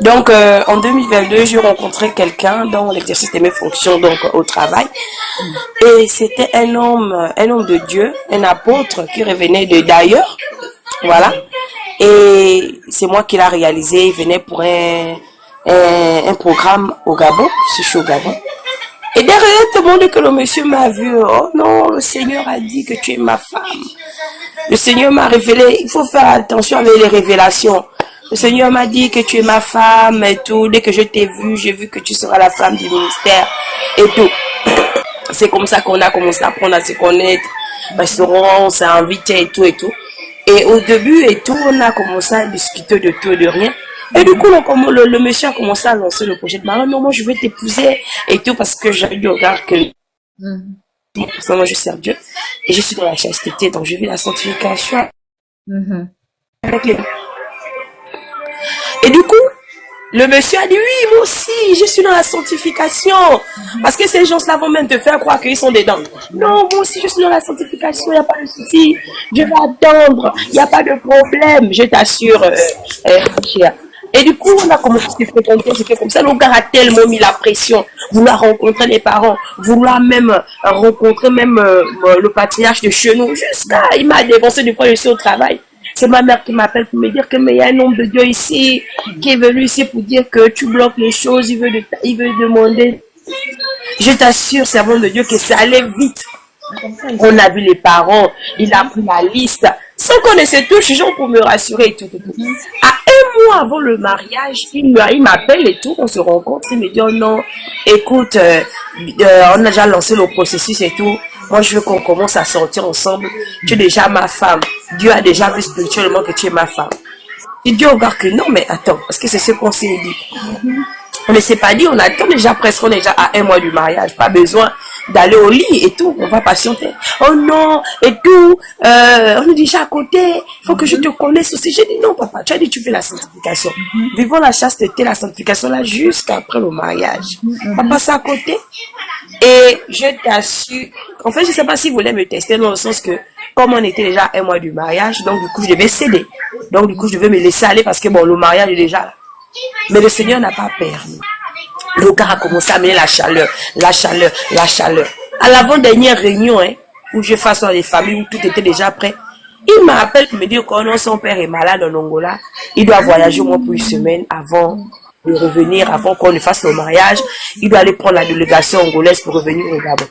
Donc, en 2022, j'ai rencontré quelqu'un dans l'exercice de mes fonctions, donc au travail. Et c'était un homme de Dieu, un apôtre qui revenait de d'ailleurs. Voilà. Et c'est moi qui l'a réalisé. Il venait pour un programme au Gabon. Je suis au Gabon. Et derrière tout le monde que le monsieur m'a vu, oh non, le Seigneur a dit que tu es ma femme. Le Seigneur m'a révélé, il faut faire attention avec les révélations. Le Seigneur m'a dit que tu es ma femme et tout. Dès que je t'ai vu, j'ai vu que tu seras la femme du ministère et tout. C'est comme ça qu'on a commencé à apprendre à se connaître. Restaurant, on s'est invité et tout et tout. Et au début et tout, on a commencé à discuter de tout et de rien. Et du coup, le monsieur a commencé à lancer le projet de mariage. Non, moi, je vais t'épouser et tout parce que j'avais du regard que moi, je sers Dieu. Et je suis dans la chasteté, donc je vis la sanctification avec les... Et du coup, le monsieur a dit, oui, moi aussi, je suis dans la sanctification. Parce que ces gens-là vont même te faire croire qu'ils sont dedans. Non, moi aussi, je suis dans la sanctification, il n'y a pas de souci. Je vais attendre, il n'y a pas de problème, je t'assure, cher. Et du coup, on a commencé à se fréquenter, c'était comme ça. Le gars a tellement mis la pression, vouloir rencontrer les parents, vouloir même rencontrer même le patriarche de chez nous. Jusqu'à, il m'a dévancé du point je suis au travail. C'est ma mère qui m'appelle pour me dire que mais il y a un homme de Dieu ici qui est venu ici pour dire que tu bloques les choses, il veut demander. Je t'assure, servant de Dieu, que ça allait vite. On a vu les parents, il a pris la liste, sans qu'on ne se touche, genre pour me rassurer et tout. À un mois avant le mariage, il m'appelle et tout, on se rencontre, il me dit oh non, écoute, on a déjà lancé le processus et tout. Moi, je veux qu'on commence à sortir ensemble. Tu es déjà ma femme. Dieu a déjà vu spirituellement que tu es ma femme. Et Dieu regarde que non, mais attends, parce que c'est ce qu'on s'est dit. On ne s'est pas dit, on attend déjà presque, on est déjà à un mois du mariage. Pas besoin d'aller au lit et tout. On va patienter. Oh non, et tout. On est déjà à côté. Il faut que je te connaisse aussi. J'ai dit non, papa. Tu as dit, tu fais la sanctification. Vivons la chasteté, la sanctification là, jusqu'après le mariage. Papa, c'est à côté. Et je t'assure, en fait, je ne sais pas s'il voulait me tester dans le sens que, comme on était déjà un mois du mariage, donc du coup, je devais céder. Donc du coup, je devais me laisser aller parce que bon, le mariage est déjà là. Mais le Seigneur n'a pas permis. Le gars a commencé à amener la chaleur, la chaleur, la chaleur. À l'avant-dernière réunion, où je face à des familles où tout était déjà prêt, il m'appelle pour me dire que non, son père est malade en Angola. Il doit voyager au moins pour une semaine avant de revenir, avant qu'on ne fasse le mariage. Il doit aller prendre la délégation angolaise pour revenir au Gabon.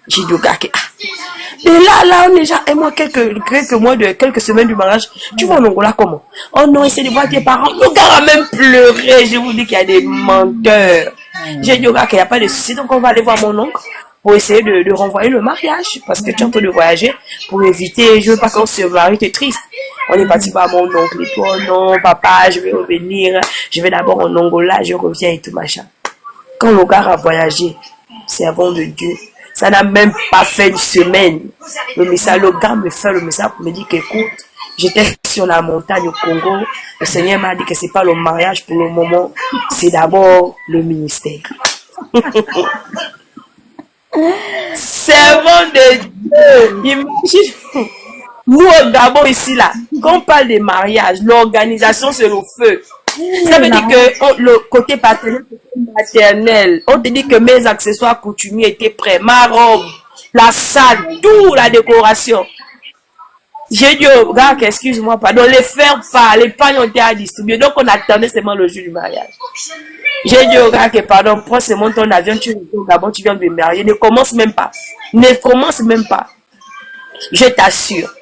J'ai dit au gars que, et là, on est déjà un mois, quelques semaines du mariage. Tu vas en Angola comment? Oh non, essaie de voir tes parents. Le gars a même pleuré. Je vous dis qu'il y a des menteurs. J'ai dit au gars qu'il n'y a pas de souci. Donc on va aller voir mon oncle pour essayer de renvoyer le mariage. Parce que tu es en train de voyager pour éviter, je veux pas qu'on se marie, tu es triste. On est parti voir mon oncle et toi, non, papa, je vais revenir. Je vais d'abord en Angola, je reviens et tout machin. Quand le gars a voyagé, servant de Dieu, ça n'a même pas fait une semaine. Le gars me fait le message pour me dire qu'écoute, j'étais sur la montagne au Congo. Le Seigneur m'a dit que c'est pas le mariage pour le moment, c'est d'abord le ministère. Servant de Dieu, imagine. Nous au Gabon ici là, quand on parle de mariage, l'organisation c'est le feu. Ça veut dire que le côté paternel, on te dit que mes accessoires coutumiers étaient prêts, ma robe, la salle, tout, la décoration. J'ai dit au gars, excuse-moi, pardon, les faire pas, les pagnes ont été à distribuer, donc on attendait seulement le jour du mariage. J'ai dit au gars que pardon, prends seulement ton avion, tu viens au Gabon, tu viens de me marier, ne commence même pas, ne commence même pas. Je t'assure.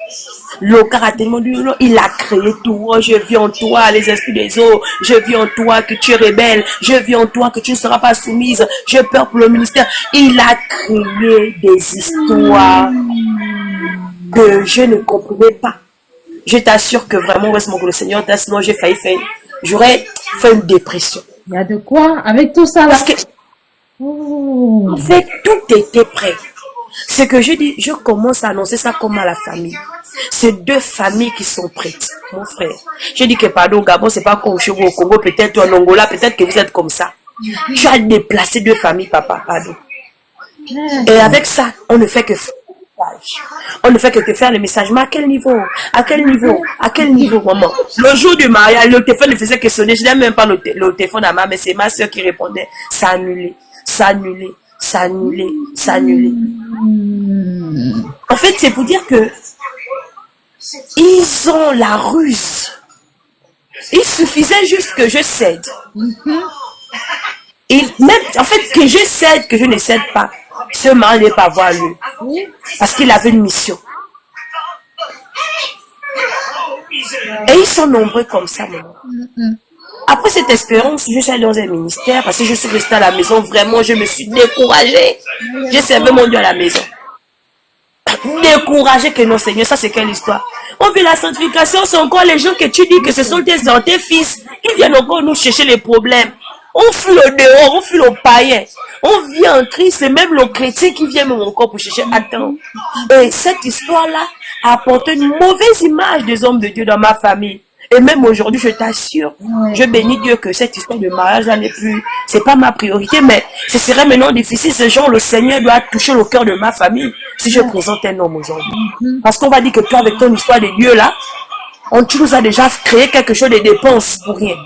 Le gars a tellement dit, il a créé tout. Oh, je vis en toi, les esprits des eaux. Je vis en toi que tu es rebelle. Je vis en toi que tu ne seras pas soumise. J'ai peur pour le ministère. Il a créé des histoires que je ne comprenais pas. Je t'assure que vraiment, heureusement que le Seigneur, sinon j'ai failli faire. J'aurais fait une dépression. Il y a de quoi avec tout ça là? Parce que, en fait, tout était prêt. Ce que je dis, je commence à annoncer ça comme à la famille. C'est deux familles qui sont prêtes, mon frère. Je dis que pardon, Gabon, c'est pas comme chez vous au Congo, peut-être en Angola, peut-être que vous êtes comme ça. Tu as déplacé deux familles, papa, pardon. Et avec ça, on ne fait que On ne fait que te faire le message. Mais à quel niveau? À quel niveau? À quel niveau, maman? Le jour du mariage, le téléphone ne faisait que sonner. Je n'ai même pas le téléphone à ma mais c'est ma soeur qui répondait. Ça annulé, ça annulé, ça annulé, ça annulé. En fait, c'est pour dire que ils ont la ruse. Il suffisait juste que je cède. Et même, en fait, que je cède, que je ne cède pas, ce mari n'est pas voir lui. Parce qu'il avait une mission. Et ils sont nombreux comme ça, maman. Après cette expérience, je suis allée dans un ministère parce que je suis restée à la maison. Vraiment, je me suis découragée. J'ai servi mon Dieu à la maison. Découragée que non, Seigneur, ça c'est quelle histoire? On veut la sanctification, c'est encore les gens que tu dis que ce sont tes fils qui viennent encore nous chercher les problèmes. On fuit le dehors, on fuit le païen. On vient en Christ, c'est même le chrétien qui vient même encore pour chercher. Attends. Et cette histoire-là a apporté une mauvaise image des hommes de Dieu dans ma famille. Et même aujourd'hui, je t'assure, je bénis Dieu que cette histoire de mariage là n'est plus, c'est pas ma priorité, mais ce serait maintenant difficile. Ce genre, le Seigneur doit toucher le cœur de ma famille si je présente un homme aujourd'hui. Parce qu'on va dire que toi, avec ton histoire de Dieu là, tu nous as déjà créé quelque chose de dépenses pour rien.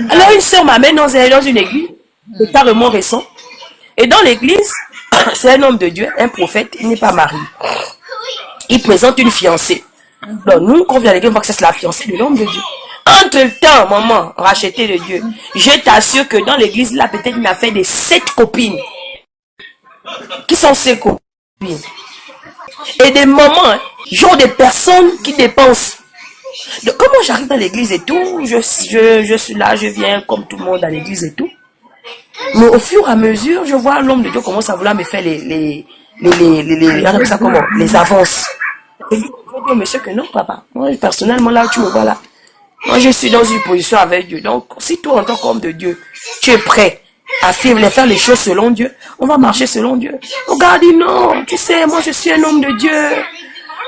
Alors une soeur m'amène dans une église, c'est carrément récent. Et dans l'église, c'est un homme de Dieu, un prophète, il n'est pas marié. Il présente une fiancée. Donc nous, quand on vient à l'église, on voit que c'est la fiancée de l'homme de Dieu. Entre-temps, maman, racheté de Dieu, je t'assure que dans l'église, là, peut-être il a fait des 7 copines. Qui sont ses copines? Et des mamans, genre des personnes qui dépensent. Donc, comment j'arrive dans l'église et tout, je suis là, je viens comme tout le monde à l'église et tout. Mais au fur et à mesure, je vois l'homme de Dieu commence à vouloir me faire les avances. Et je dis au monsieur que non, papa. Moi, personnellement, là, tu me vois là. Moi, je suis dans une position avec Dieu. Donc, si toi, en tant qu'homme de Dieu, tu es prêt à faire les choses selon Dieu, on va marcher selon Dieu. Regarde, dit non, tu sais, moi, je suis un homme de Dieu.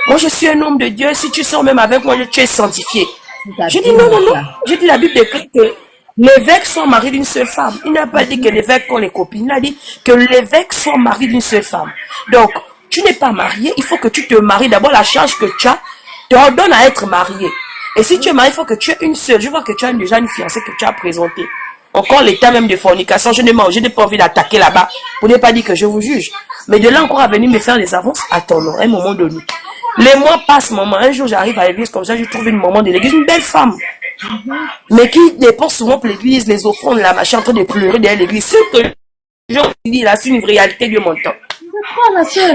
Moi, je suis un homme de Dieu. Si tu sors même avec moi, tu es sanctifié. Je dis non, non, non. Je dis la Bible décrit que l'évêque soit marié d'une seule femme. Il n'a pas dit que l'évêque ont les copines. Il a dit que l'évêque soit marié d'une seule femme. Donc, tu n'es pas marié. Il faut que tu te maries. D'abord, la charge que tu as t'ordonne à être marié. Et si tu es marié, il faut que tu aies une seule. Je vois que tu as déjà une fiancée que tu as présentée. Encore l'état même de fornication. Je n'ai pas envie d'attaquer là-bas. Pour ne pas dire que je vous juge. Mais de là encore à venir me faire des avances, attendons un moment donné. Les mois passent, maman. Un jour, j'arrive à l'église comme ça, je trouve une maman de l'église, une belle femme. Mais qui dépense souvent pour l'église, les offrandes, la machin, en train de pleurer derrière l'église. Ce que les gens disent là, c'est une réalité de mon temps.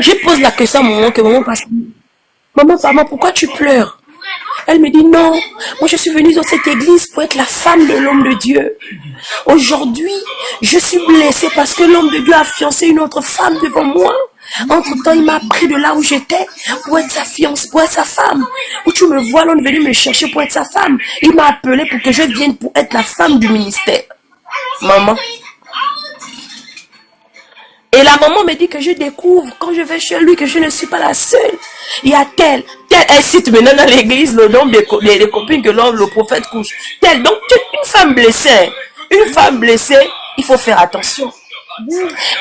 Je pose la question à maman, que maman passe. Maman, pourquoi tu pleures? Elle me dit non, moi je suis venue dans cette église pour être la femme de l'homme de Dieu. Aujourd'hui, je suis blessée parce que l'homme de Dieu a fiancé une autre femme devant moi. Entre-temps, il m'a pris de là où j'étais pour être sa fiancée, pour être sa femme. Où tu me vois, là, on est venu me chercher pour être sa femme. Il m'a appelé pour que je vienne pour être la femme du ministère. Maman. Et la maman me dit que je découvre, quand je vais chez lui, que je ne suis pas la seule. Il y a tel, elle cite maintenant dans l'église le nom des copines que le prophète couche. Tel, donc une femme blessée. Une femme blessée, il faut faire attention.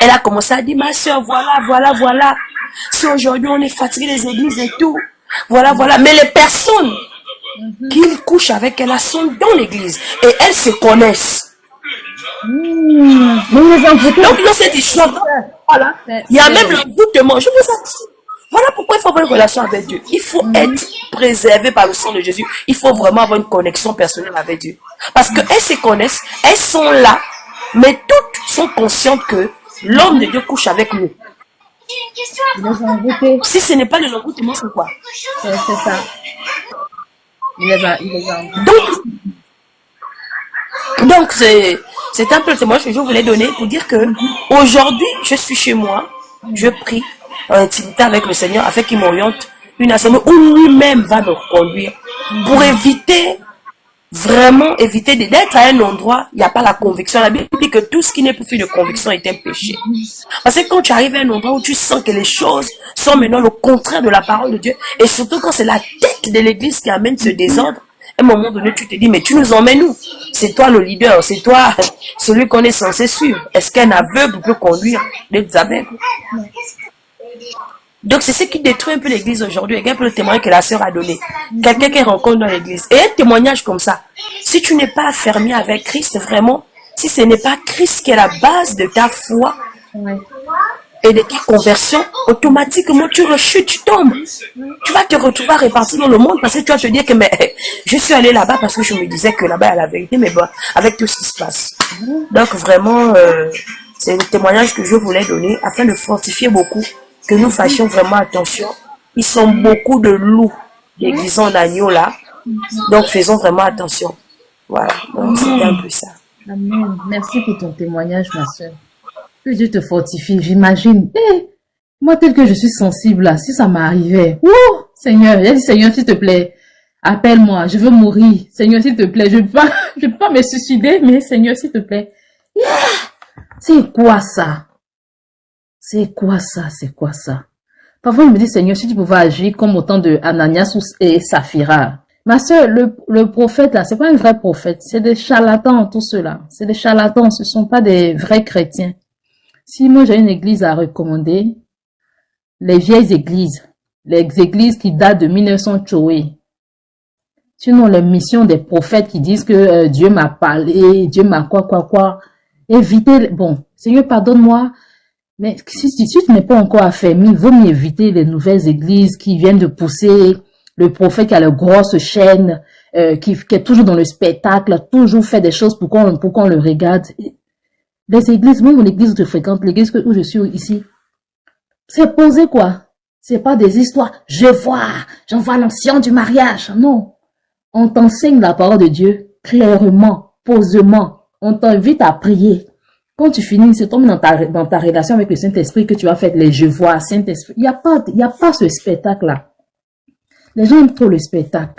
Elle a commencé à dire, ma soeur, voilà. Si aujourd'hui on est fatigué des églises et tout, voilà. Mais les personnes qui couchent avec elle sont dans l'église et elles se connaissent. Donc dans cette histoire, voilà, il y a même l'envoûtement. Je vous assure. Voilà pourquoi il faut avoir une relation avec Dieu. Il faut être préservé par le sang de Jésus. Il faut vraiment avoir une connexion personnelle avec Dieu. Parce qu'elles se connaissent, elles sont là, mais toutes sont conscientes que l'homme de Dieu couche avec nous. Si ce n'est pas le envoûtement, c'est quoi? C'est ça. Il les a Donc c'est un peu le témoignage que je voulais donner pour dire que aujourd'hui, je suis chez moi, je prie en intimité avec le Seigneur afin qu'il m'oriente une assemblée où lui-même va me conduire pour éviter d'être à un endroit, il n'y a pas la conviction. La Bible dit que tout ce qui n'est plus fait de conviction est un péché. Parce que quand tu arrives à un endroit où tu sens que les choses sont maintenant le contraire de la parole de Dieu, et surtout quand c'est la tête de l'église qui amène ce désordre, À un moment donné, tu te dis, mais tu nous emmènes où? C'est toi le leader, c'est toi celui qu'on est censé suivre. Est-ce qu'un aveugle peut conduire des aveugles? Donc, c'est ce qui détruit un peu l'église aujourd'hui. Regarde un peu le témoignage que la sœur a donné. Quelqu'un qui rencontre dans l'église. Et un témoignage comme ça, si tu n'es pas affermi avec Christ, vraiment, si ce n'est pas Christ qui est la base de ta foi et de ta conversion, automatiquement, tu rechutes, tu tombes. Tu vas te retrouver à répartir dans le monde parce que tu vas te dire que mais, je suis allé là-bas parce que je me disais que là-bas, il y a la vérité, mais bon, avec tout ce qui se passe. Donc, vraiment, c'est le témoignage que je voulais donner afin de fortifier beaucoup, que nous fassions vraiment attention. Ils sont beaucoup de loups déguisés en agneau là. Donc, faisons vraiment attention. Voilà. Donc, c'était un peu ça. Amen. Merci pour ton témoignage, ma soeur. Que Dieu te fortifie. J'imagine. Moi, tel que je suis sensible là, si ça m'arrivait. Oh, Seigneur, j'ai dit, Seigneur, s'il te plaît, appelle-moi. Je veux mourir. Seigneur, s'il te plaît, je peux pas me suicider, mais Seigneur, s'il te plaît. C'est quoi ça? C'est quoi ça? C'est quoi ça? Parfois, je me dis, Seigneur, si tu pouvais agir comme au temps de Ananias et Saphira. Ma soeur, le prophète, là, c'est pas un vrai prophète. C'est des charlatans, tous ceux-là. C'est des charlatans. Ce sont pas des vrais chrétiens. Si moi, j'ai une église à recommander, les vieilles églises, les églises qui datent de 1900 Tchoé. Sinon, les missions des prophètes qui disent que Dieu m'a parlé, Dieu m'a quoi. Évitez, bon, Seigneur, pardonne-moi. Mais si tu n'es pas encore affermi, il vaut mieux éviter les nouvelles églises qui viennent de pousser le prophète qui a la grosse chaîne, qui est toujours dans le spectacle, toujours fait des choses pour qu'on le regarde. Les églises, même l'église où je fréquente, l'église où je suis ici, c'est posé quoi? C'est pas des histoires. J'envoie l'ancien du mariage. Non. On t'enseigne la parole de Dieu clairement, posément. On t'invite à prier. Quand tu finis, c'est tombé dans ta relation avec le Saint-Esprit que tu vas faire les je vois, Saint-Esprit. Il y a pas ce spectacle-là. Les gens aiment trop le spectacle.